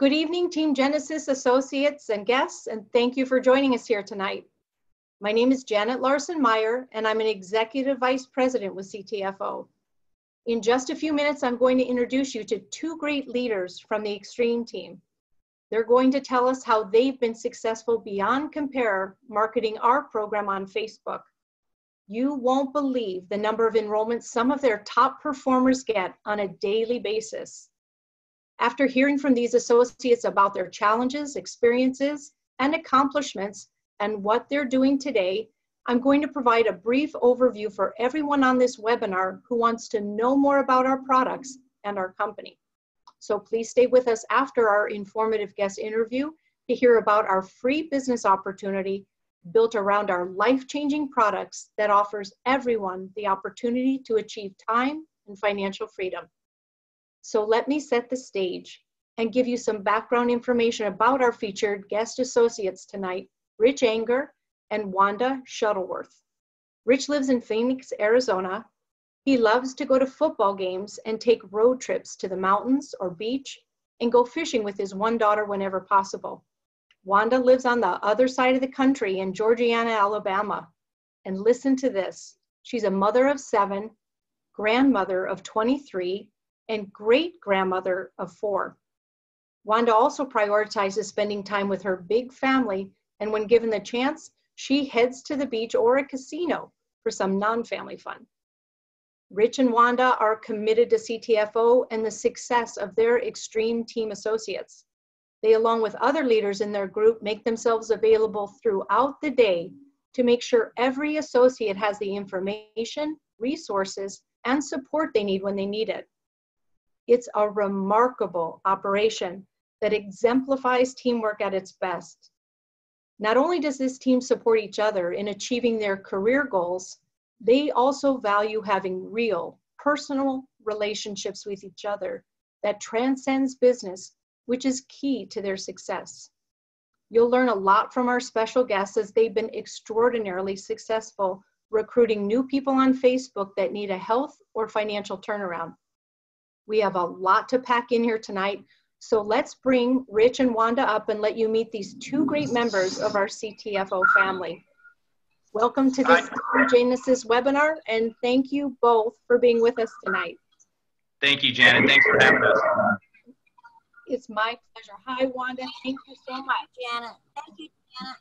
Good evening, Team Genesis associates and guests, and thank you for joining us here tonight. My name is Janet Larson Meyer, and I'm an Executive Vice President with CTFO. In just a few minutes, I'm going to introduce you to two great leaders from the Extreme team. They're going to tell us how they've been successful beyond compare marketing our program on Facebook. You won't believe the number of enrollments some of their top performers get on a daily basis. After hearing from these associates about their challenges, experiences, and accomplishments, and what they're doing today, I'm going to provide a brief overview for everyone on this webinar who wants to know more about our products and our company. So please stay with us after our informative guest interview to hear about our free business opportunity built around our life-changing products that offers everyone the opportunity to achieve time and financial freedom. So let me set the stage and give you some background information about our featured guest associates tonight, Rich Anger and Wanda Shuttleworth. Rich lives in Phoenix, Arizona. He loves to go to football games and take road trips to the mountains or beach and go fishing with his one daughter whenever possible. Wanda lives on the other side of the country in Georgiana, Alabama. And listen to this. She's a mother of 7, grandmother of 23, and great-grandmother of 4. Wanda also prioritizes spending time with her big family, and when given the chance, she heads to the beach or a casino for some non-family fun. Rich and Wanda are committed to CTFO and the success of their Extreme team associates. They, along with other leaders in their group, make themselves available throughout the day to make sure every associate has the information, resources, and support they need when they need it. It's a remarkable operation that exemplifies teamwork at its best. Not only does this team support each other in achieving their career goals, they also value having real, personal relationships with each other that transcends business, which is key to their success. You'll learn a lot from our special guests as they've been extraordinarily successful recruiting new people on Facebook that need a health or financial turnaround. We have a lot to pack in here tonight, so let's bring Rich and Wanda up and let you meet these two great members of our CTFO family. Welcome to this Genesis webinar, and thank you both for being with us tonight. Thank you, Janet. Thanks for having us. It's my pleasure. Hi, Wanda. Thank you so much. Janet. Thank you, Janet.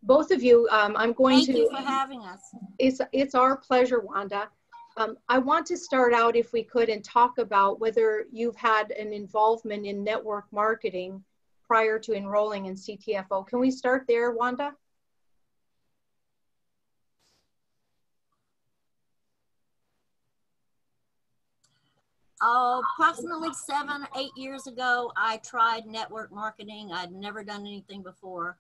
Both of you, I'm going to... Thank you for having us. It's our pleasure, Wanda. I want to start out, if we could, and talk about whether you've had an involvement in network marketing prior to enrolling in CTFO. Can we start there, Wanda? Approximately 7 or 8 years ago, I tried network marketing. I'd never done anything before.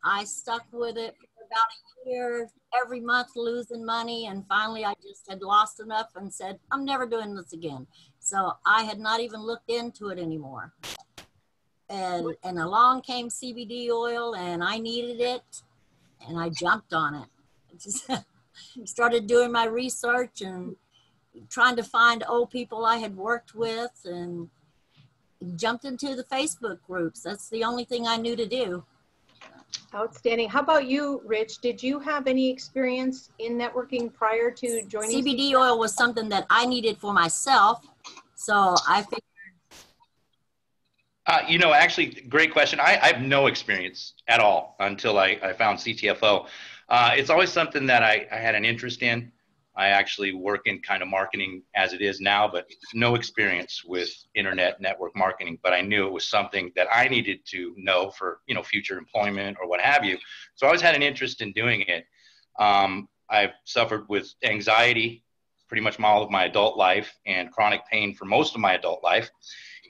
I stuck with it for about a year, every month losing money, and finally I just had lost enough and said, I'm never doing this again. So I had not even looked into it anymore. And along came CBD oil, and I needed it, and I jumped on it. Just started doing my research and trying to find old people I had worked with, and jumped into the Facebook groups. That's the only thing I knew to do. Outstanding. How about you, Rich? Did you have any experience in networking prior to joining? CBD oil was something that I needed for myself, so I figured. You know, actually, great question. I have no experience at all until I found CTFO. It's always something that I had an interest in. I actually work in kind of marketing as it is now, but no experience with internet network marketing. But I knew it was something that I needed to know for, you know, future employment or what have you. So I always had an interest in doing it. I've suffered with anxiety pretty much all of my adult life and chronic pain for most of my adult life.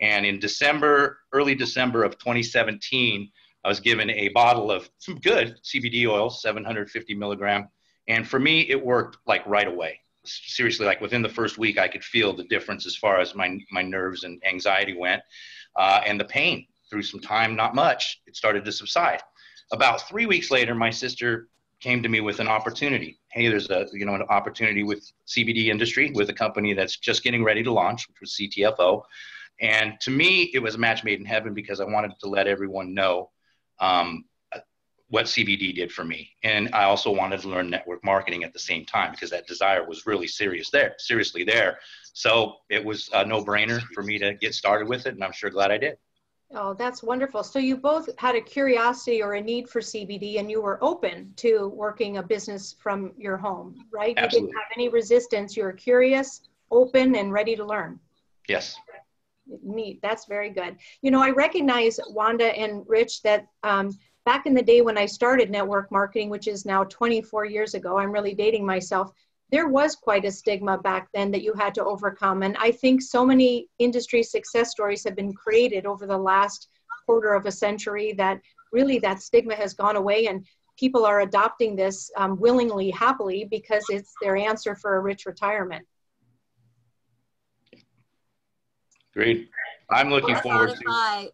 And in early December of 2017, I was given a bottle of some good CBD oil, 750 milligram. And for me, it worked like right away. Seriously, like within the first week, I could feel the difference as far as my nerves and anxiety went. And the pain, through some time, not much, it started to subside. About 3 weeks later, my sister came to me with an opportunity. Hey, there's an opportunity with CBD industry with a company that's just getting ready to launch, which was CTFO. And to me, it was a match made in heaven because I wanted to let everyone know what CBD did for me. And I also wanted to learn network marketing at the same time because that desire was really seriously there. So it was a no-brainer for me to get started with it, and I'm sure glad I did. Oh, that's wonderful. So you both had a curiosity or a need for CBD, and you were open to working a business from your home, right? Absolutely. You didn't have any resistance. You were curious, open, and ready to learn. Yes. Neat. That's very good. You know, I recognize, Wanda and Rich, that back in the day when I started network marketing, which is now 24 years ago, I'm really dating myself, there was quite a stigma back then that you had to overcome. And I think so many industry success stories have been created over the last quarter of a century that really that stigma has gone away, and people are adopting this willingly, happily, because it's their answer for a rich retirement. Agreed. I'm looking forward to.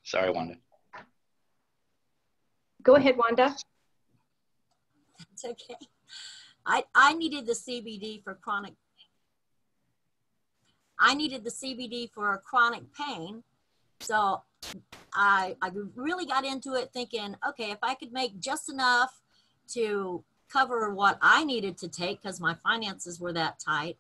Sorry, Wanda. Go ahead, Wanda. It's okay. I needed the CBD for chronic. I needed the CBD for a chronic pain. So I really got into it thinking, okay, if I could make just enough to cover what I needed to take because my finances were that tight.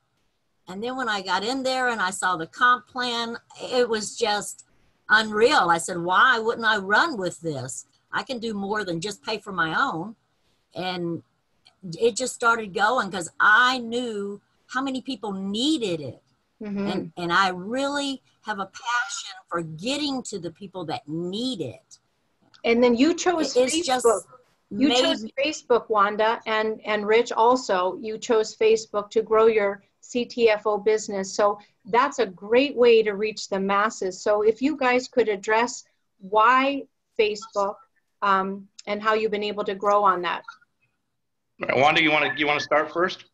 And then when I got in there and I saw the comp plan, it was just unreal. I said, why wouldn't I run with this? I can do more than just pay for my own. And it just started going because I knew how many people needed it. Mm-hmm. And I really have a passion for getting to the people that need it. And then you chose Facebook. You chose Facebook, Wanda, and Rich also. You chose Facebook to grow your CTFO business. So that's a great way to reach the masses. So if you guys could address why Facebook and how you've been able to grow on that. All right, Wanda, you want to start first?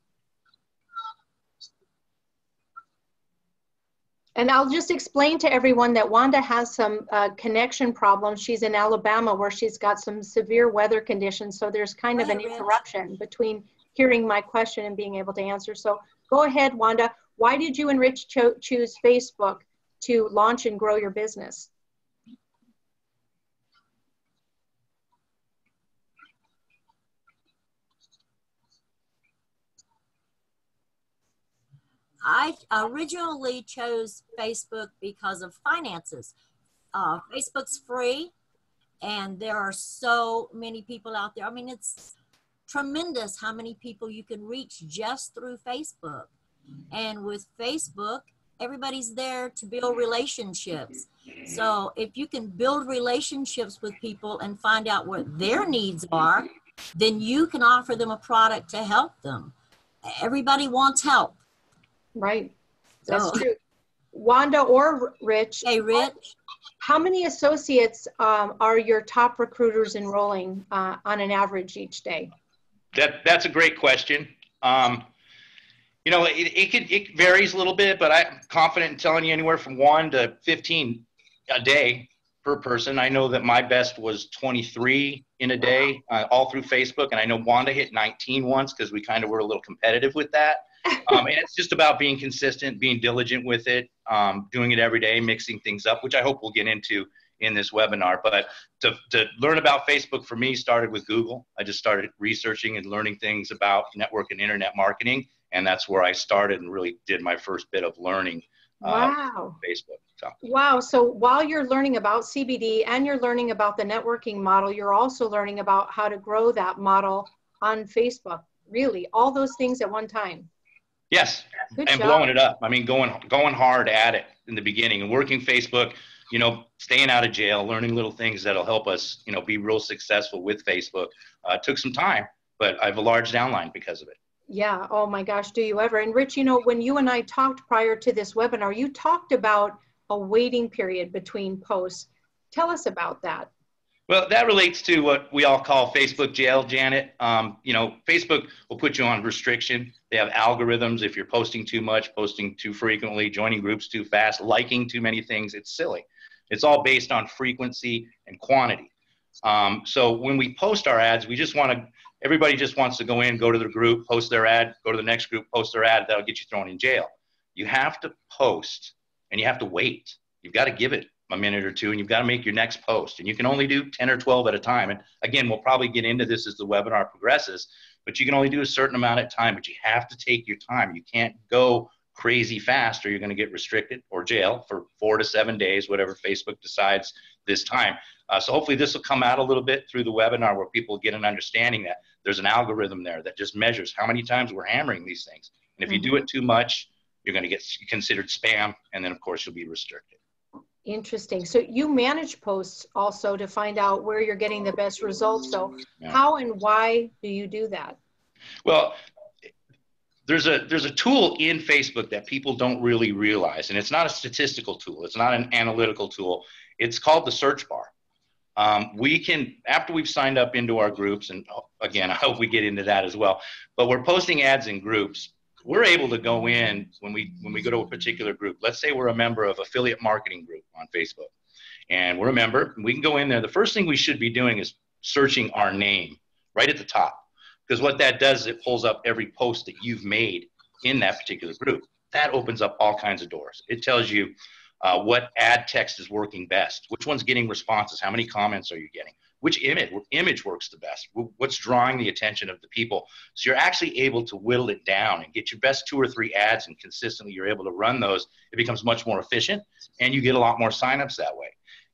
And I'll just explain to everyone that Wanda has some connection problems. She's in Alabama where she's got some severe weather conditions. So there's kind of an interruption between hearing my question and being able to answer. So go ahead, Wanda. Why did you and Rich choose Facebook to launch and grow your business? I originally chose Facebook because of finances. Facebook's free, and there are so many people out there. I mean, it's tremendous how many people you can reach just through Facebook. And with Facebook, everybody's there to build relationships. So if you can build relationships with people and find out what their needs are, then you can offer them a product to help them. Everybody wants help. Right. That's true. Wanda or Rich. Hey, Rich. How many associates are your top recruiters enrolling on an average each day? That's a great question. You know, it varies a little bit, but I'm confident in telling you anywhere from 1 to 15 a day per person. I know that my best was 23 in a day, all through Facebook. And I know Wanda hit 19 once because we kind of were a little competitive with that. And it's just about being consistent, being diligent with it, doing it every day, mixing things up, which I hope we'll get into in this webinar. But to learn about Facebook for me started with Google. I just started researching and learning things about network and internet marketing. And that's where I started and really did my first bit of learning. Wow. Facebook. So. Wow. So while you're learning about CBD and you're learning about the networking model, you're also learning about how to grow that model on Facebook. Really, all those things at one time. Yes. Good and job. Blowing it up. I mean, going hard at it in the beginning and working Facebook, you know, staying out of jail, learning little things that'll help us, you know, be real successful with Facebook. Took some time, but I have a large downline because of it. Yeah. Oh my gosh. Do you ever? And Rich, you know, when you and I talked prior to this webinar, you talked about a waiting period between posts. Tell us about that. Well, that relates to what we all call Facebook jail, Janet. You know, Facebook will put you on restriction. They have algorithms. If you're posting too much, posting too frequently, joining groups too fast, liking too many things, it's silly. It's all based on frequency and quantity. So when we post our ads, we just want to, everybody just wants to go in, go to the group, post their ad, go to the next group, post their ad. That'll get you thrown in jail. You have to post and you have to wait. You've got to give it a minute or two, and you've got to make your next post. And you can only do 10 or 12 at a time. And again, we'll probably get into this as the webinar progresses, but you can only do a certain amount at a time, but you have to take your time. You can't go crazy fast or you're going to get restricted or jail for 4 to 7 days, whatever Facebook decides this time. So hopefully this will come out a little bit through the webinar where people get an understanding that there's an algorithm there that just measures how many times we're hammering these things. And if you do it too much, you're going to get considered spam, and then of course you'll be restricted. Interesting. So you manage posts also to find out where you're getting the best results. So how and why do you do that? Well, there's a tool in Facebook that people don't really realize, and it's not a statistical tool. It's not an analytical tool. It's called the search bar. We can, after we've signed up into our groups, and again, I hope we get into that as well, but we're posting ads in groups. We're able to go in when we go to a particular group. Let's say we're a member of affiliate marketing group on Facebook, and we're a member. We can go in there. The first thing we should be doing is searching our name right at the top, because what that does is it pulls up every post that you've made in that particular group. That opens up all kinds of doors. It tells you what ad text is working best, which one's getting responses, how many comments are you getting, which image works the best, what's drawing the attention of the people. So you're actually able to whittle it down and get your best 2 or 3 ads, and consistently you're able to run those. It becomes much more efficient, and you get a lot more signups that way.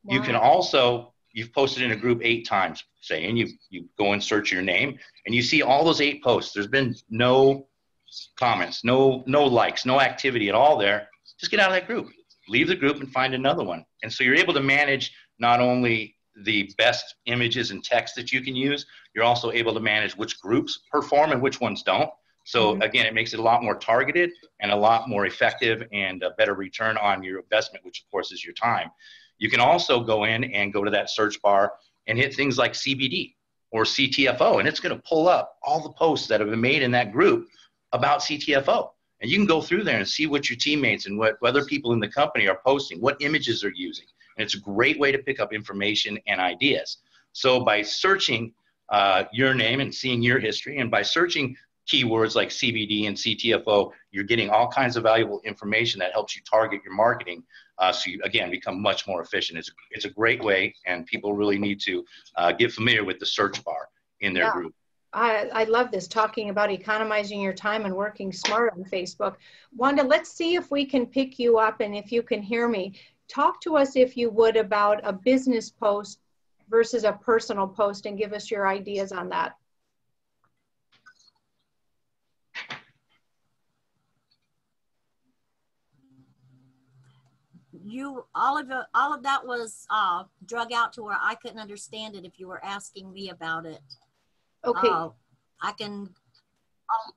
Wow. You can also, you've posted in a group 8 times, say, and you go and search your name, and you see all those 8 posts. There's been no comments, no likes, no activity at all there. Just get out of that group. Leave the group and find another one. And so you're able to manage not only the best images and text that you can use, you're also able to manage which groups perform and which ones don't. So again, it makes it a lot more targeted and a lot more effective and a better return on your investment, which of course is your time. You can also go in and go to that search bar and hit things like CBD or CTFO, and it's going to pull up all the posts that have been made in that group about CTFO. And you can go through there and see what your teammates and what other people in the company are posting, what images they're using. And it's a great way to pick up information and ideas. So by searching your name and seeing your history, and by searching keywords like CBD and CTFO, you're getting all kinds of valuable information that helps you target your marketing. So you, again, become much more efficient. It's a great way, and people really need to get familiar with the search bar in their group. I love this, talking about economizing your time and working smart on Facebook. Wanda, let's see if we can pick you up, and if you can hear me. Talk to us, if you would, about a business post versus a personal post, and give us your ideas on that. All of that was drug out to where I couldn't understand it if you were asking me about it. Okay. I can,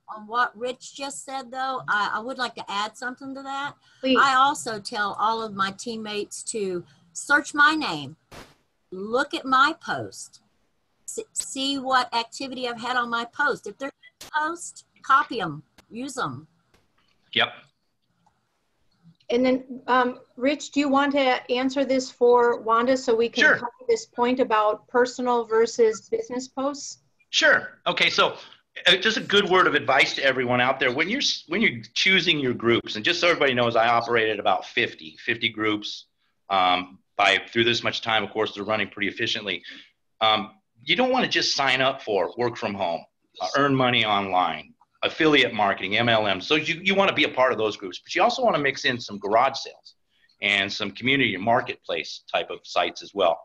on what Rich just said though, I would like to add something to that. Please. I also tell all of my teammates to search my name, look at my post, see what activity I've had on my post. If there's a post, copy them, use them. Yep. And then, Rich, do you want to answer this for Wanda so we can cover this point about personal versus business posts? Sure. Okay, so just a good word of advice to everyone out there. When you're choosing your groups, and just so everybody knows, I operated about 50 groups through this much time. Of course, they're running pretty efficiently. You don't want to just sign up for work from home, earn money online, affiliate marketing, MLM. So you want to be a part of those groups, but you also want to mix in some garage sales and some community marketplace type of sites as well,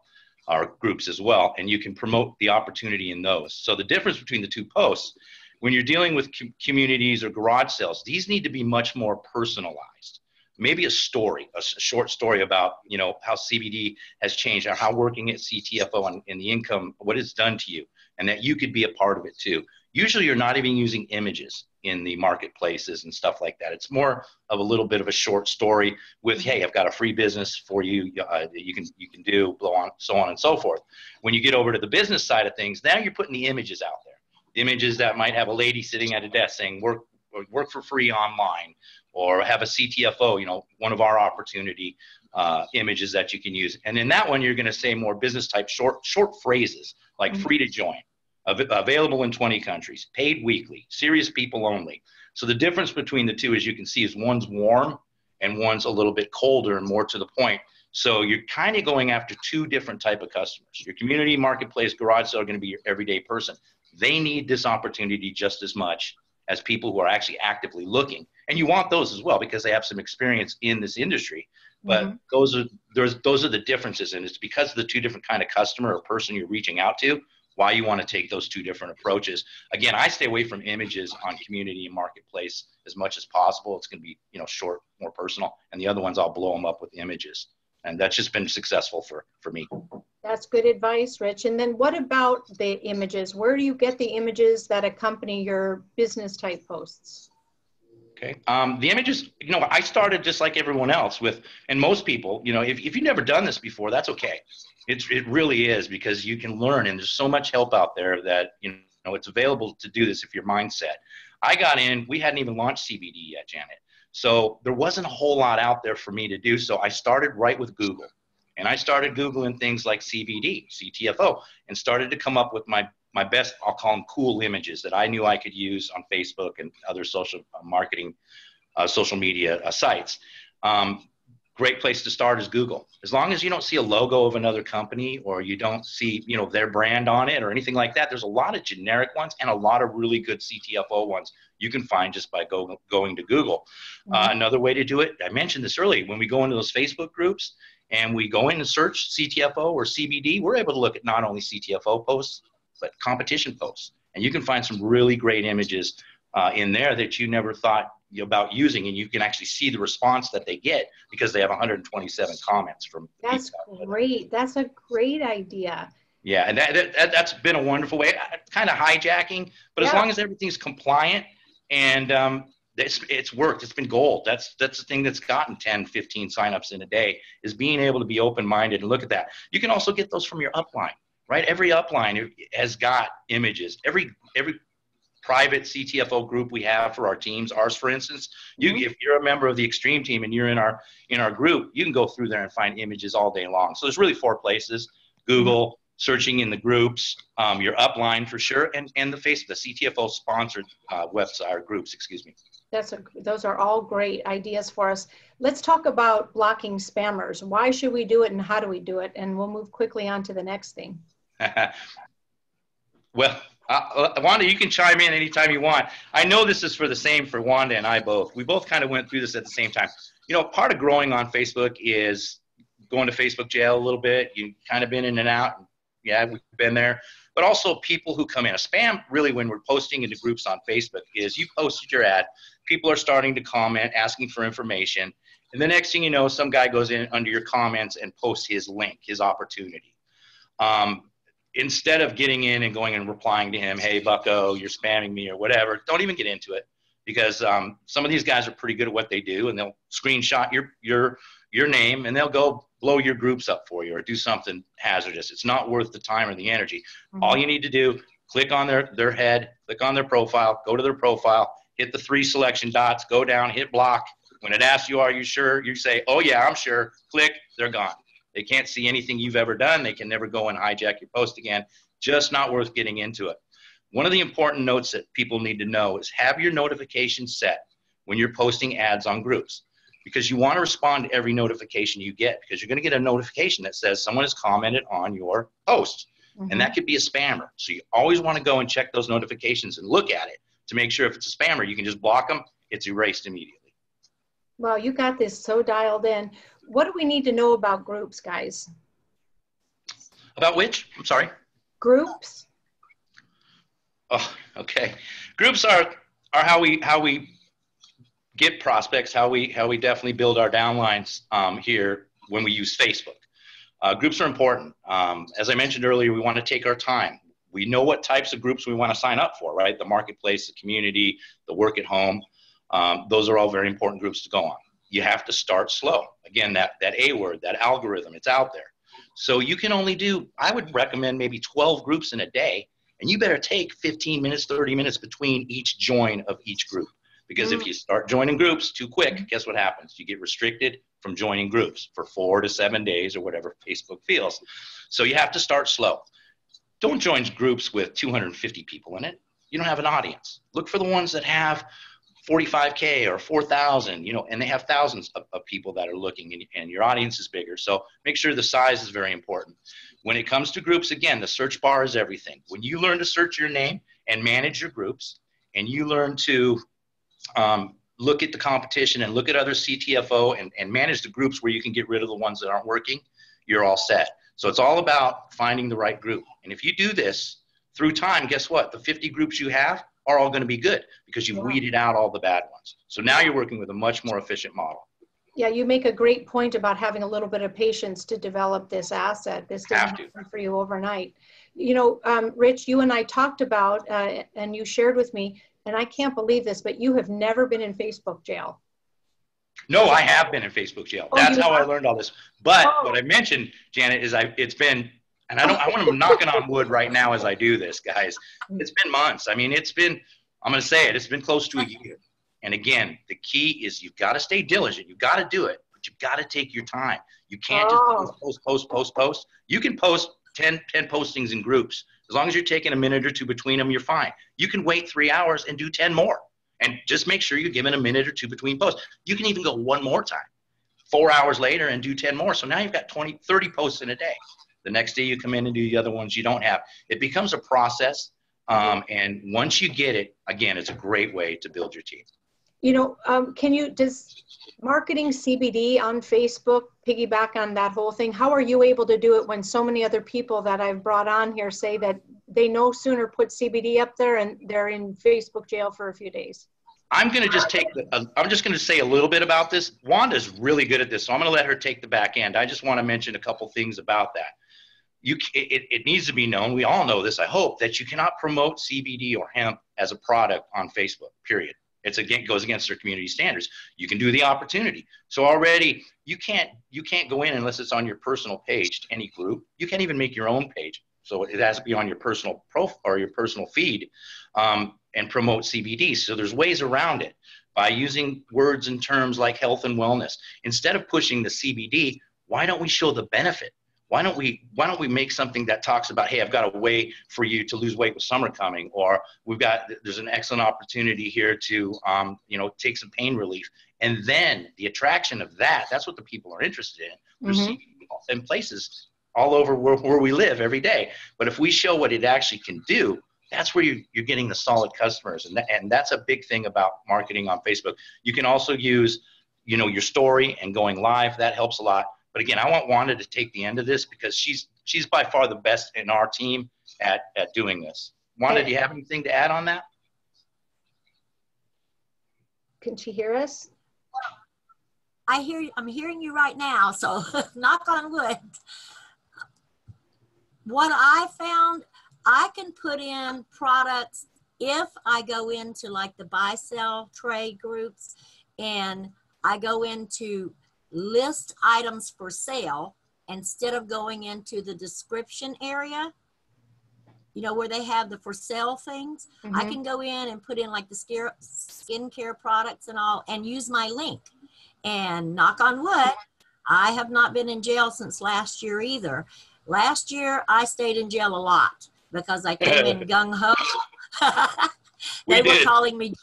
or groups as well, and you can promote the opportunity in those. So the difference between the 2 posts, when you're dealing with communities or garage sales, these need to be much more personalized. Maybe a story, a short story about, you know, how CBD has changed, or how working at CTFO and the income, what it's done to you, and that you could be a part of it too. Usually you're not even using images in the marketplaces and stuff like that. It's more of a little bit of a short story with, hey, I've got a free business for you that you can do, so on and so forth. When you get over to the business side of things, now you're putting the images out there. The images that might have a lady sitting at a desk saying work for free online, or have a CTFO, you know, one of our opportunity images that you can use. And in that one, you're going to say more business type short phrases like free to join. Available in 20 countries, paid weekly, serious people only. So the difference between the 2, as you can see, is one's warm and one's a little bit colder and more to the point. So you're kind of going after two different type of customers. Your community marketplace garage sale are going to be your everyday person. They need this opportunity just as much as people who are actually actively looking. And you want those as well because they have some experience in this industry. But those are the differences, and it's because of the two different kind of customer or person you're reaching out to why you want to take those two different approaches. Again, I stay away from images on community and marketplace as much as possible. It's going to be, you know, short, more personal, and the other ones I'll blow them up with images. And that's just been successful for me. That's good advice, Rich. And then what about the images? Where do you get the images that accompany your business type posts? Okay. The images, you know, I started just like everyone else with, and most people, you know, if you've never done this before, that's okay. It really is, because you can learn, and there's so much help out there that, you know, it's available to do this if your mindset. I got in, we hadn't even launched CBD yet, Janet. So there wasn't a whole lot out there for me to do. So I started right with Google, and I started Googling things like CBD, CTFO, and started to come up with my best, I'll call them cool images that I knew I could use on Facebook and other social marketing, social media sites. Great place to start is Google. As long as you don't see a logo of another company, or you don't see, you know, their brand on it or anything like that, there's a lot of generic ones and a lot of really good CTFO ones you can find just by going to Google. Another way to do it, I mentioned this earlier, when we go into those Facebook groups and we go in and search CTFO or CBD, we're able to look at not only CTFO posts, but competition posts. And you can find some really great images in there that you never thought about using, and you can actually see the response that they get because they have 127 comments from. That's great. That's a great idea. Yeah, and that's been a wonderful way, kind of hijacking, but as long as everything's compliant and it's worked, it's been gold. That's the thing that's gotten 10, 15 signups in a day, is being able to be open-minded and look at that. You can also get those from your upline, right? Every upline has got images. Every private CTFO group we have for our teams, ours for instance, if you're a member of the Extreme team and you're in our group, you can go through there and find images all day long. So there's really 4 places: Google, searching in the groups, your upline for sure, and the CTFO sponsored website or groups, excuse me. Those are all great ideas for us. Let's talk about blocking spammers. Why should we do it, and how do we do it? And we'll move quickly on to the next thing. Well, Wanda, you can chime in anytime you want. I know this is the same for Wanda and I both. We both kind of went through this at the same time. You know, part of growing on Facebook is going to Facebook jail a little bit. You've kind of been in and out. Yeah, we've been there. But also people who come in. A spam, really, when we're posting into groups on Facebook, is you posted your ad. People are starting to comment, asking for information. And the next thing you know, some guy goes in under your comments and posts his link, his opportunity. Instead of getting in and going and replying to him, hey, bucko, you're spamming me or whatever, don't even get into it, because some of these guys are pretty good at what they do, and they'll screenshot your name and they'll go blow your groups up for you or do something hazardous. It's not worth the time or the energy. All you need to do, click on their head, click on their profile, go to their profile, hit the 3 selection dots, go down, hit block. When it asks you, are you sure? You say, oh yeah, I'm sure. Click, they're gone. They can't see anything you've ever done. They can never go and hijack your post again. Just not worth getting into it. One of the important notes that people need to know is have your notifications set when you're posting ads on groups, because you want to respond to every notification you get, because you're going to get a notification that says someone has commented on your post, and that could be a spammer. So you always want to go and check those notifications and look at it to make sure if it's a spammer, you can just block them. It's erased immediately. Well, you got this so dialed in. What do we need to know about groups, guys? About which? I'm sorry. Groups. Oh, okay. Groups are how we get prospects, how we definitely build our downlines here when we use Facebook. Groups are important. As I mentioned earlier, we want to take our time. We know what types of groups we want to sign up for, right? The marketplace, the community, the work at home. Those are all very important groups to go on. You have to start slow. Again, that A word, that algorithm, it's out there. So you can only do, I would recommend maybe 12 groups in a day, and you better take 15 minutes, 30 minutes between each join of each group. Because if you start joining groups too quick, guess what happens? You get restricted from joining groups for 4 to 7 days or whatever Facebook feels. So you have to start slow. Don't join groups with 250 people in it. You don't have an audience. Look for the ones that have 45K or 4,000, and they have thousands of people that are looking, and your audience is bigger. So make sure the size is very important. When it comes to groups, again, the search bar is everything. When you learn to search your name and manage your groups, and you learn to look at the competition and look at other CTFO and manage the groups where you can get rid of the ones that aren't working, you're all set. So it's all about finding the right group. And if you do this through time, guess what? The 50 groups you have are all going to be good because you've weeded out all the bad ones. So now you're working with a much more efficient model. Yeah, you make a great point about having a little bit of patience to develop this asset. This doesn't happen for you overnight. Rich, you and I talked about, and you shared with me, and I can't believe this, but you have never been in Facebook jail. No, I have been in Facebook jail. That's how I learned all this. But what I mentioned, Janet, is it's been, and I want to knock it on wood right now as I do this, guys. It's been months. I mean, I'm going to say it, it's been close to a year. And again, the key is you've got to stay diligent. You've got to do it, but you've got to take your time. You can't just post. You can post 10 postings in groups. As long as you're taking a minute or two between them, you're fine. You can wait 3 hours and do 10 more. And just make sure you're giving a minute or two between posts. You can even go one more time, 4 hours later, and do 10 more. So now you've got 20, 30 posts in a day. The next day you come in and do the other ones you don't have. It becomes a process. And once you get it, again, it's a great way to build your team. Does marketing CBD on Facebook piggyback on that whole thing? How are you able to do it when so many other people that I've brought on here say that they no sooner put CBD up there and they're in Facebook jail for a few days? I'm going to just I'm just going to say a little bit about this. Wanda's really good at this, so I'm going to let her take the back end. I just want to mention a couple things about that. It needs to be known, we all know this, I hope, that you cannot promote CBD or hemp as a product on Facebook, period. It goes against their community standards. You can do the opportunity. So already you can't go in unless it's on your personal page to any group. You can't even make your own page. So it has to be on your personal profile or your personal feed and promote CBD. So there's ways around it by using words and terms like health and wellness. Instead of pushing the CBD, why don't we show the benefit? Why don't we make something that talks about, hey, I've got a way for you to lose weight with summer coming, or there's an excellent opportunity here to take some pain relief. And then the attraction of that's what the people are interested in. There's CBD in places all over where we live every day. But if we show what it actually can do, that's where you're getting the solid customers. And that's a big thing about marketing on Facebook. You can also use, your story and going live. That helps a lot. But again, I want Wanda to take the end of this because she's by far the best in our team at doing this. Wanda, do you have anything to add on that? Can she hear us? I'm hearing you right now, so knock on wood. What I found, I can put in products if I go into like the buy, sell, trade groups, and I go into list items for sale instead of going into the description area, where they have the for sale things. I can go in and put in like the skincare products and all and use my link. And knock on wood, I have not been in jail since last year either. Last year, I stayed in jail a lot because I came in gung-ho. They were calling me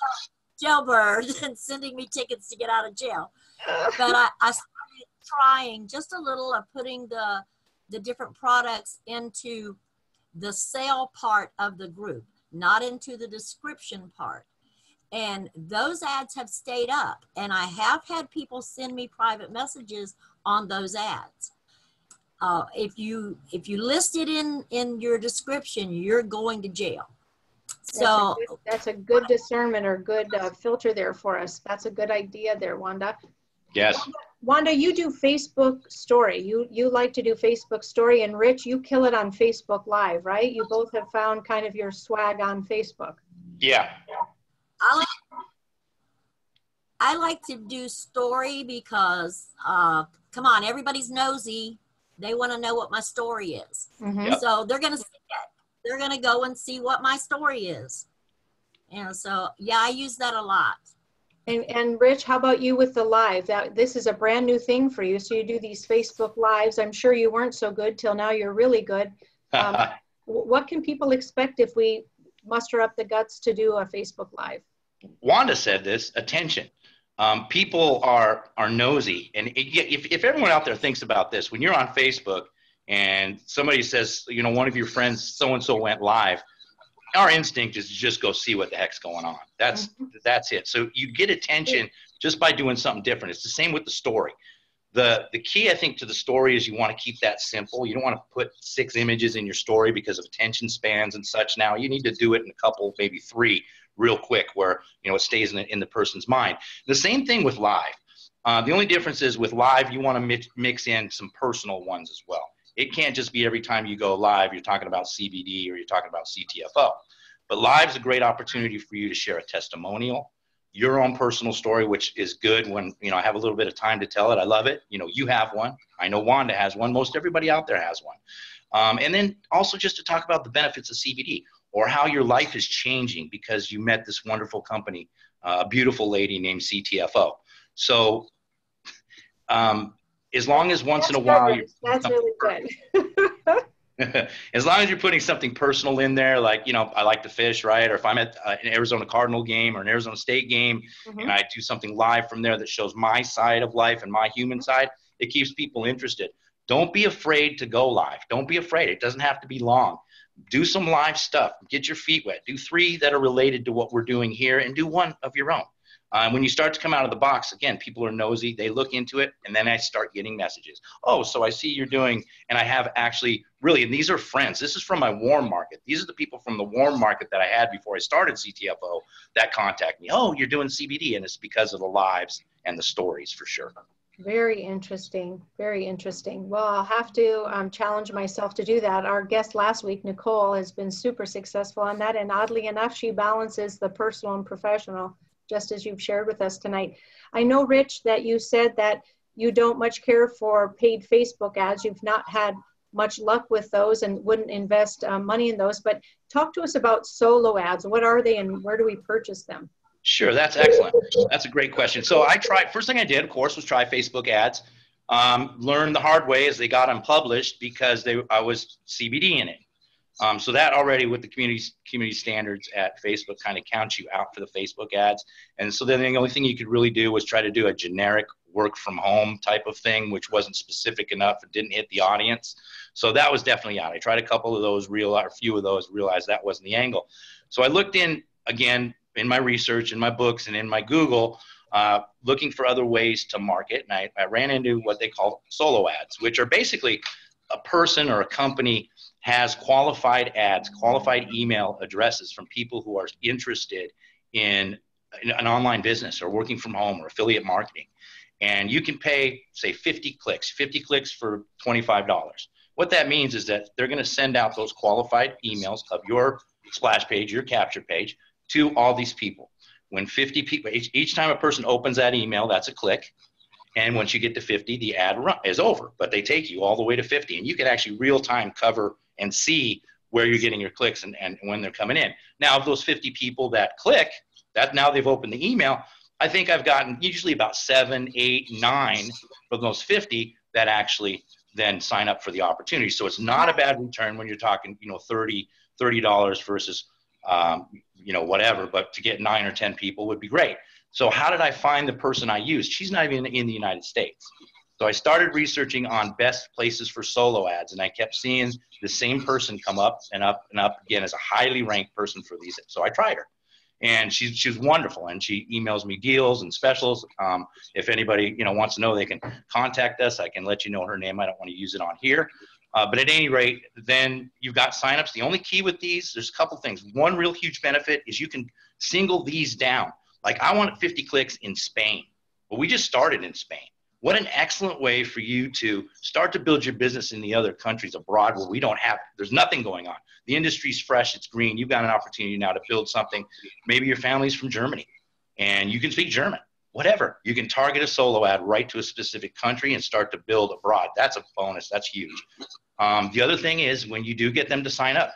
jailbird and sending me tickets to get out of jail. But I started trying just a little of putting the different products into the sale part of the group, not into the description part. And those ads have stayed up. And I have had people send me private messages on those ads. If you list it in your description, you're going to jail. So that's a good discernment or good filter there for us. That's a good idea there, Wanda. Yes. Wanda, you do Facebook story. You like to do Facebook story, and Rich, you kill it on Facebook Live, right? You both have found kind of your swag on Facebook. Yeah. I like to do story because, come on, everybody's nosy. They want to know what my story is. Mm-hmm. So they're going to see it. They're going to go and see what my story is. And so, yeah, I use that a lot. And Rich, how about you with the live? This is a brand new thing for you. So you do these Facebook Lives. I'm sure you weren't so good till now. You're really good. What can people expect if we muster up the guts to do a Facebook Live? Wanda said this, attention. People are nosy. And if everyone out there thinks about this, when you're on Facebook and somebody says, you know, one of your friends, so-and-so went live, our instinct is to just go see what the heck's going on. That's it. So you get attention just by doing something different. It's the same with the story. The key, I think, to the story is you want to keep that simple. You don't want to put 6 images in your story because of attention spans and such. Now you need to do it in a couple, maybe 3, real quick, where, you know, it stays in the person's mind. The same thing with live. The only difference is with live, you want to mix in some personal ones as well. It can't just be every time you go live, you're talking about CBD or you're talking about CTFO. But live is a great opportunity for you to share a testimonial, your own personal story, which is good when, you know, I have a little bit of time to tell it. I love it. You know, you have one. I know Wanda has one. Most everybody out there has one. And then also just to talk about the benefits of CBD or how your life is changing because you met this wonderful company, a beautiful lady named CTFO. So as long as once in a while, that's really good. as long as you're putting something personal in there, like, you know, I like to fish, right? Or if I'm at an Arizona Cardinal game or an Arizona State game, and I do something live from there that shows my side of life and my human side, it keeps people interested. Don't be afraid to go live. Don't be afraid. It doesn't have to be long. Do some live stuff. Get your feet wet. Do 3 that are related to what we're doing here and do 1 of your own. When you start to come out of the box, again, people are nosy. They look into it, and then I start getting messages. Oh, so I see you're doing, and I have actually really, and these are friends. This is from my warm market. These are the people from the warm market that I had before I started CTFO that contact me. Oh, you're doing CBD, and it's because of the lives and the stories for sure. Very interesting. Very interesting. Well, I'll have to challenge myself to do that. Our guest last week, Nicole, has been super successful on that, and oddly enough, she balances the personal and professional, just as you've shared with us tonight. I know, Rich, that you said that you don't much care for paid Facebook ads. You've not had much luck with those and wouldn't invest money in those, but talk to us about solo ads. What are they and where do we purchase them? Sure, that's excellent. That's a great question. So first thing I did, of course, was try Facebook ads. Learned the hard way as they got unpublished because I was CBD in it. So that already with the community standards at Facebook kind of counts you out for the Facebook ads. And so then the only thing you could really do was try to do a generic work from home type of thing, which wasn't specific enough. It didn't hit the audience. So that was definitely out. I tried a couple of those, a few of those, realized that wasn't the angle. So I looked in, again, in my research, in my books, and in my Google, looking for other ways to market. And I ran into what they call solo ads, which are basically a person or a company has qualified ads, qualified email addresses from people who are interested in an online business or working from home or affiliate marketing. And you can pay, say, 50 clicks for $25. What that means is that they're going to send out those qualified emails of your splash page, your capture page, to all these people. When 50 people, each time a person opens that email, that's a click. And once you get to 50, the ad is over, but they take you all the way to 50. And you can actually real time cover and see where you're getting your clicks and when they're coming in. Now, of those 50 people that click, that now they've opened the email, I think I've gotten usually about 7, 8, 9 from those 50 that actually then sign up for the opportunity. So it's not a bad return when you're talking, you know, $30 versus, you know, whatever, but to get 9 or 10 people would be great. So how did I find the person I used? She's not even in the United States. So I started researching on best places for solo ads, and I kept seeing the same person come up and up and up again as a highly ranked person for these. So I tried her, and she's wonderful, and she emails me deals and specials. If anybody, you know, wants to know, they can contact us. I can let you know her name. I don't want to use it on here. But at any rate, then you've got signups. The only key with these, there's a couple things. One real huge benefit is you can single these down. Like I want 50 clicks in Spain. Well, we just started in Spain. What an excellent way for you to start to build your business in the other countries abroad where we don't have, there's nothing going on. The industry's fresh, it's green. You've got an opportunity now to build something. Maybe your family's from Germany and you can speak German, whatever. You can target a solo ad right to a specific country and start to build abroad. That's a bonus. That's huge. The other thing is when you do get them to sign up,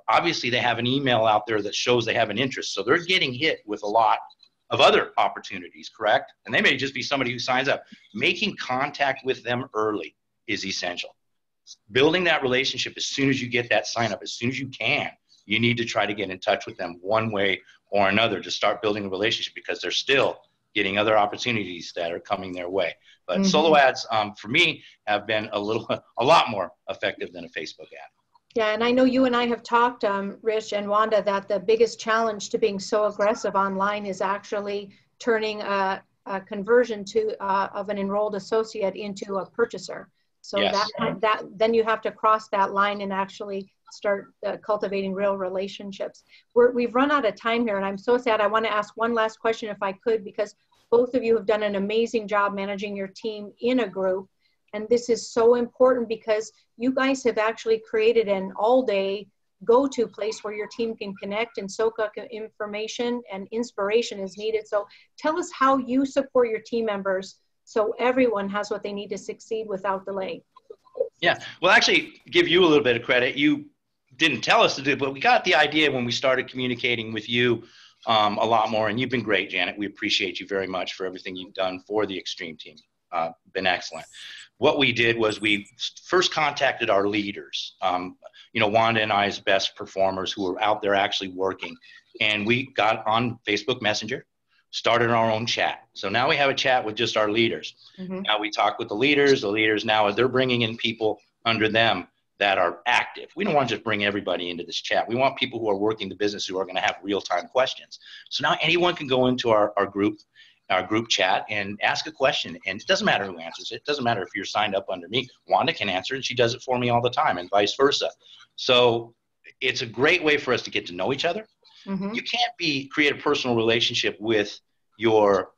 obviously they have an email out there that shows they have an interest. So they're getting hit with a lot of other opportunities, correct? And they may just be somebody who signs up. Making contact with them early is essential. Building that relationship as soon as you get that sign up, as soon as you can, you need to try to get in touch with them one way or another to start building a relationship, because they're still getting other opportunities that are coming their way. But solo ads, for me, have been a lot more effective than a Facebook ad. Yeah, and I know you and I have talked, Rich and Wanda, that the biggest challenge to being so aggressive online is actually turning a conversion of an enrolled associate into a purchaser. So yes. that then you have to cross that line and actually start cultivating real relationships. We've run out of time here, and I'm so sad. I want to ask one last question if I could, because both of you have done an amazing job managing your team in a group. And this is so important because you guys have actually created an all-day go-to place where your team can connect and soak up information and inspiration is needed. So tell us how you support your team members so everyone has what they need to succeed without delay. Yeah, well, actually, give you a little bit of credit. You didn't tell us to do it, but we got the idea when we started communicating with you a lot more, and you've been great, Janet. We appreciate you very much for everything you've done for the Extreme team. Been excellent. What we did was we first contacted our leaders, you know, Wanda and I's best performers who were out there actually working, and we got on Facebook Messenger, started our own chat. So now we have a chat with just our leaders. Now we talk with the leaders now, they're bringing in people under them that are active. We don't want to just bring everybody into this chat. We want people who are working the business who are going to have real-time questions. So now anyone can go into our group chat and ask a question, and it doesn't matter who answers it. It doesn't matter if you're signed up under me. Wanda can answer it, and she does it for me all the time, and vice versa. So it's a great way for us to get to know each other. You can't create a personal relationship with your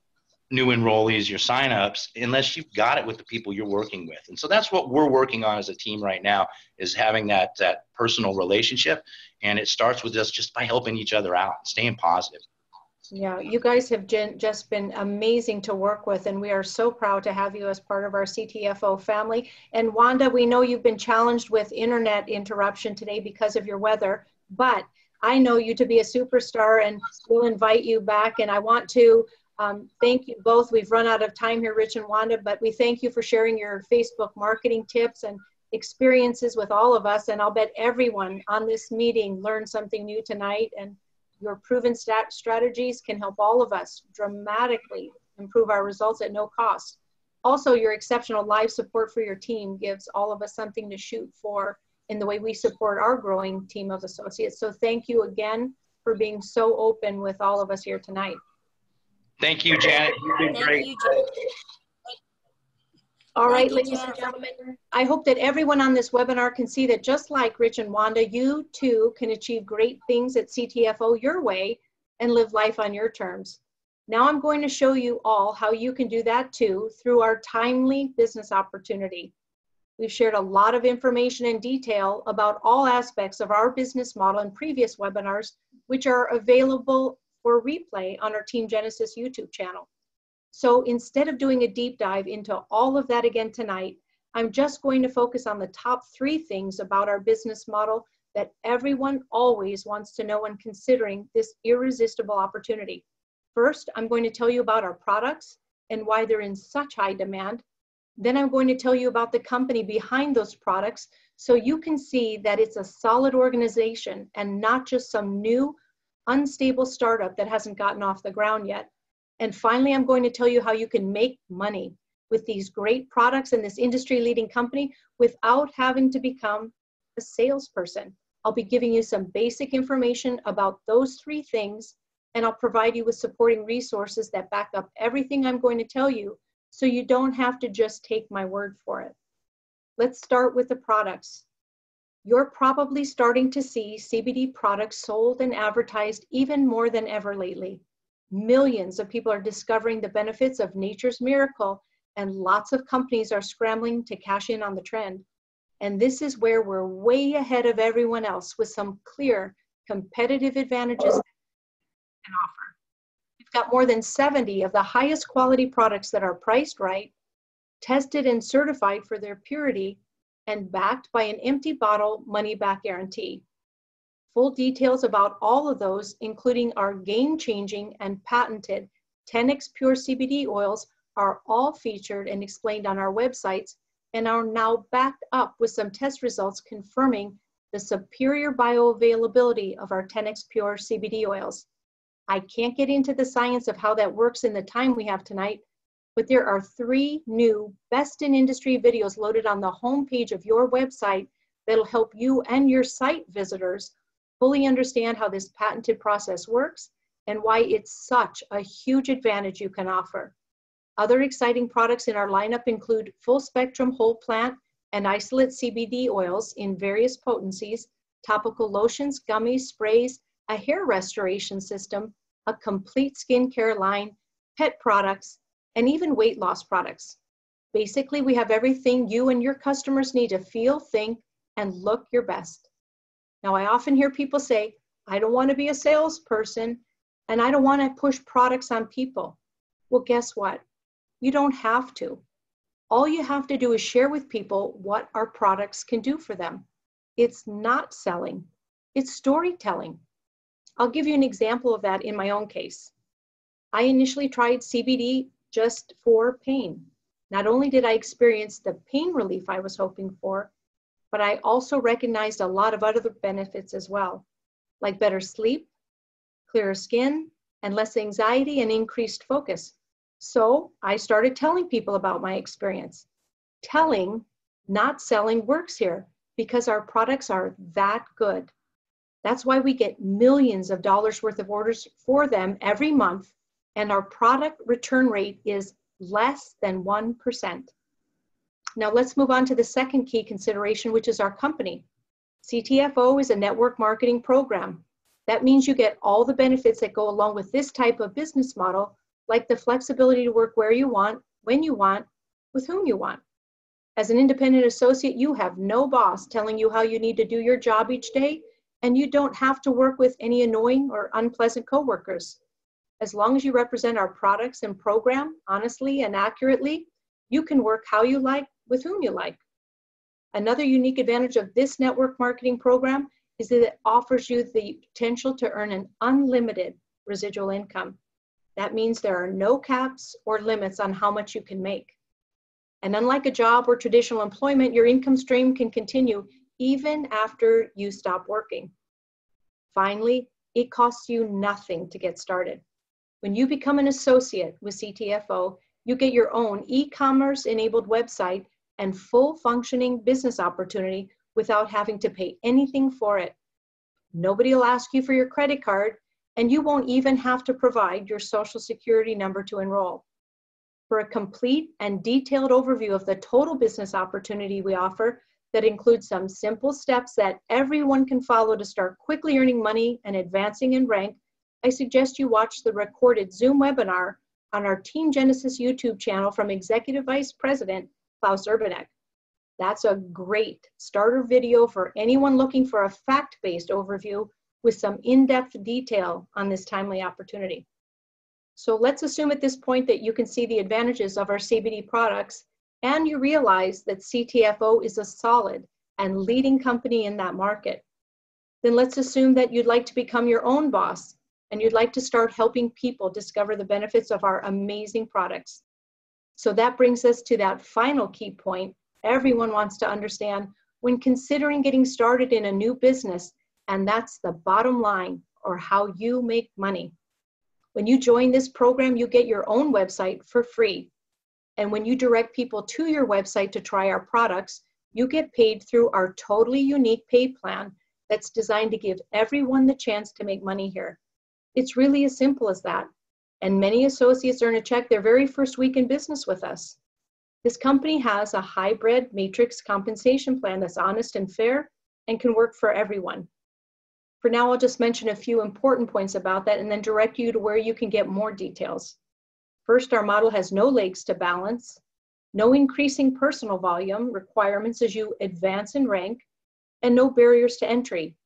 new enrollees, your signups, unless you've got it with the people you're working with. And so that's what we're working on as a team right now, is having that personal relationship. And it starts with us just by helping each other out, staying positive. Yeah, you guys have just been amazing to work with, and we are so proud to have you as part of our CTFO family. And Wanda, we know you've been challenged with internet interruption today because of your weather, but I know you to be a superstar, and we'll invite you back. And I want to thank you both. We've run out of time here, Rich and Wanda, but we thank you for sharing your Facebook marketing tips and experiences with all of us. And I'll bet everyone on this meeting learned something new tonight, and your proven strategies can help all of us dramatically improve our results at no cost. Also, your exceptional live support for your team gives all of us something to shoot for in the way we support our growing team of associates. So thank you again for being so open with all of us here tonight. Thank you, Janet. You've been great. Thank you, Janet. All right, ladies and gentlemen, I hope that everyone on this webinar can see that just like Rich and Wanda, you too can achieve great things at CTFO your way and live life on your terms. Now I'm going to show you all how you can do that too through our timely business opportunity. We've shared a lot of information and detail about all aspects of our business model in previous webinars, which are available for replay on our Team Genesis YouTube channel. So instead of doing a deep dive into all of that again tonight, I'm just going to focus on the top 3 things about our business model that everyone always wants to know when considering this irresistible opportunity. First, I'm going to tell you about our products and why they're in such high demand. Then I'm going to tell you about the company behind those products so you can see that it's a solid organization and not just some new, unstable startup that hasn't gotten off the ground yet. And finally, I'm going to tell you how you can make money with these great products and this industry-leading company without having to become a salesperson. I'll be giving you some basic information about those 3 things, and I'll provide you with supporting resources that back up everything I'm going to tell you, so you don't have to just take my word for it. Let's start with the products. You're probably starting to see CBD products sold and advertised even more than ever lately. Millions of people are discovering the benefits of nature's miracle, and lots of companies are scrambling to cash in on the trend. And this is where we're way ahead of everyone else with some clear competitive advantages that we can offer. We've got more than 70 of the highest quality products that are priced right, tested and certified for their purity, and backed by an empty bottle money-back guarantee. Full details about all of those, including our game-changing and patented 10x Pure CBD oils, are all featured and explained on our websites and are now backed up with some test results confirming the superior bioavailability of our 10X Pure CBD oils. I can't get into the science of how that works in the time we have tonight, but there are 3 new best in industry videos loaded on the homepage of your website that'll help you and your site visitors fully understand how this patented process works and why it's such a huge advantage you can offer. Other exciting products in our lineup include full spectrum whole plant and isolate CBD oils in various potencies, topical lotions, gummies, sprays, a hair restoration system, a complete skincare line, pet products, and even weight loss products. Basically, we have everything you and your customers need to feel, think, and look your best. Now, I often hear people say, I don't want to be a salesperson, and I don't want to push products on people. Well, guess what? You don't have to. All you have to do is share with people what our products can do for them. It's not selling, it's storytelling. I'll give you an example of that in my own case. I initially tried CBD just for pain. Not only did I experience the pain relief I was hoping for, but I also recognized a lot of other benefits as well, like better sleep, clearer skin, and less anxiety and increased focus. So I started telling people about my experience. Telling, not selling, works here because our products are that good. That's why we get millions of dollars worth of orders for them every month, and our product return rate is less than 1%. Now let's move on to the second key consideration, which is our company. CTFO is a network marketing program. That means you get all the benefits that go along with this type of business model, like the flexibility to work where you want, when you want, with whom you want. As an independent associate, you have no boss telling you how you need to do your job each day, and you don't have to work with any annoying or unpleasant coworkers. As long as you represent our products and program honestly and accurately, you can work how you like, with whom you like. Another unique advantage of this network marketing program is that it offers you the potential to earn an unlimited residual income. That means there are no caps or limits on how much you can make. And unlike a job or traditional employment, your income stream can continue even after you stop working. Finally, it costs you nothing to get started. When you become an associate with CTFO, you get your own e-commerce enabled website and full functioning business opportunity without having to pay anything for it. Nobody will ask you for your credit card, and you won't even have to provide your social security number to enroll. For a complete and detailed overview of the total business opportunity we offer that includes some simple steps that everyone can follow to start quickly earning money and advancing in rank, I suggest you watch the recorded Zoom webinar on our Team Genesis YouTube channel from Executive Vice President Klaus Urbanek. That's a great starter video for anyone looking for a fact-based overview with some in-depth detail on this timely opportunity. So let's assume at this point that you can see the advantages of our CBD products and you realize that CTFO is a solid and leading company in that market. Then let's assume that you'd like to become your own boss and you'd like to start helping people discover the benefits of our amazing products. So that brings us to that final key point everyone wants to understand when considering getting started in a new business, and that's the bottom line, or how you make money. When you join this program, you get your own website for free. And when you direct people to your website to try our products, you get paid through our totally unique pay plan that's designed to give everyone the chance to make money here. It's really as simple as that. And many associates earn a check their very first week in business with us. This company has a hybrid matrix compensation plan that's honest and fair and can work for everyone. For now, I'll just mention a few important points about that and then direct you to where you can get more details. First, our model has no legs to balance, no increasing personal volume requirements as you advance in rank, and no barriers to entry.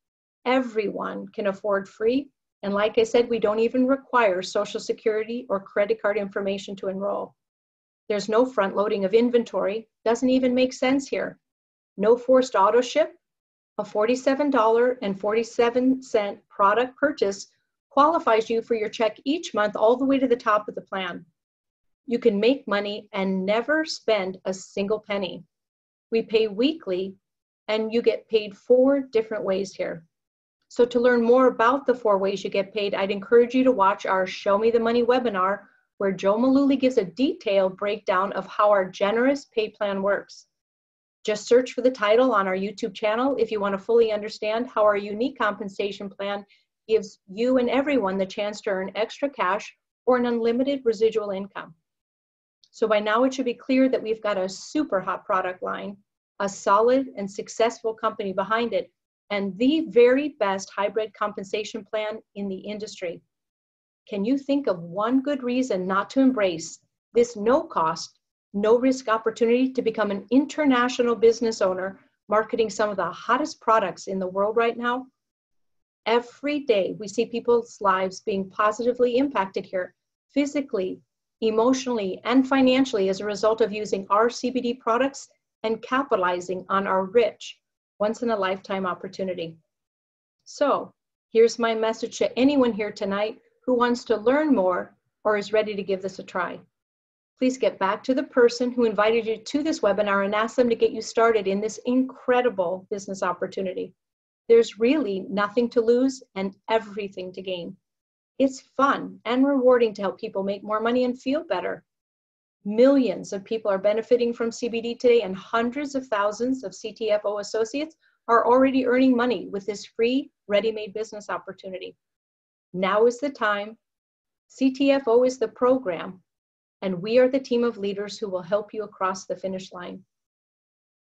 Everyone can afford free, and like I said, we don't even require Social Security or credit card information to enroll. There's no front loading of inventory, doesn't even make sense here. No forced auto ship. A $47.47 product purchase qualifies you for your check each month all the way to the top of the plan. You can make money and never spend a single penny. We pay weekly and you get paid 4 different ways here. So to learn more about the 4 ways you get paid, I'd encourage you to watch our Show Me the Money webinar, where Joe Malooly gives a detailed breakdown of how our generous pay plan works. Just search for the title on our YouTube channel if you want to fully understand how our unique compensation plan gives you and everyone the chance to earn extra cash or an unlimited residual income. So by now it should be clear that we've got a super hot product line, a solid and successful company behind it, and the very best hybrid compensation plan in the industry. Can you think of one good reason not to embrace this no cost, no risk opportunity to become an international business owner marketing some of the hottest products in the world right now? Every day we see people's lives being positively impacted here, physically, emotionally, and financially as a result of using our CBD products and capitalizing on our rich, once-in-a-lifetime opportunity. So here's my message to anyone here tonight who wants to learn more or is ready to give this a try. Please get back to the person who invited you to this webinar and ask them to get you started in this incredible business opportunity. There's really nothing to lose and everything to gain. It's fun and rewarding to help people make more money and feel better. Millions of people are benefiting from CBD today, and hundreds of thousands of CTFO associates are already earning money with this free, ready-made business opportunity. Now is the time. CTFO is the program, and we are the team of leaders who will help you across the finish line.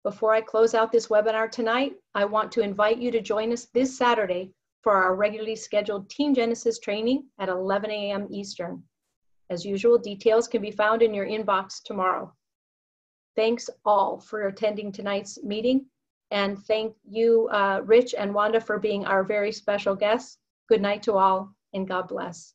Before I close out this webinar tonight, I want to invite you to join us this Saturday for our regularly scheduled Team Genesis training at 11 a.m. Eastern. As usual, details can be found in your inbox tomorrow. Thanks all for attending tonight's meeting, and thank you, Rich and Wanda, for being our very special guests. Good night to all, and God bless.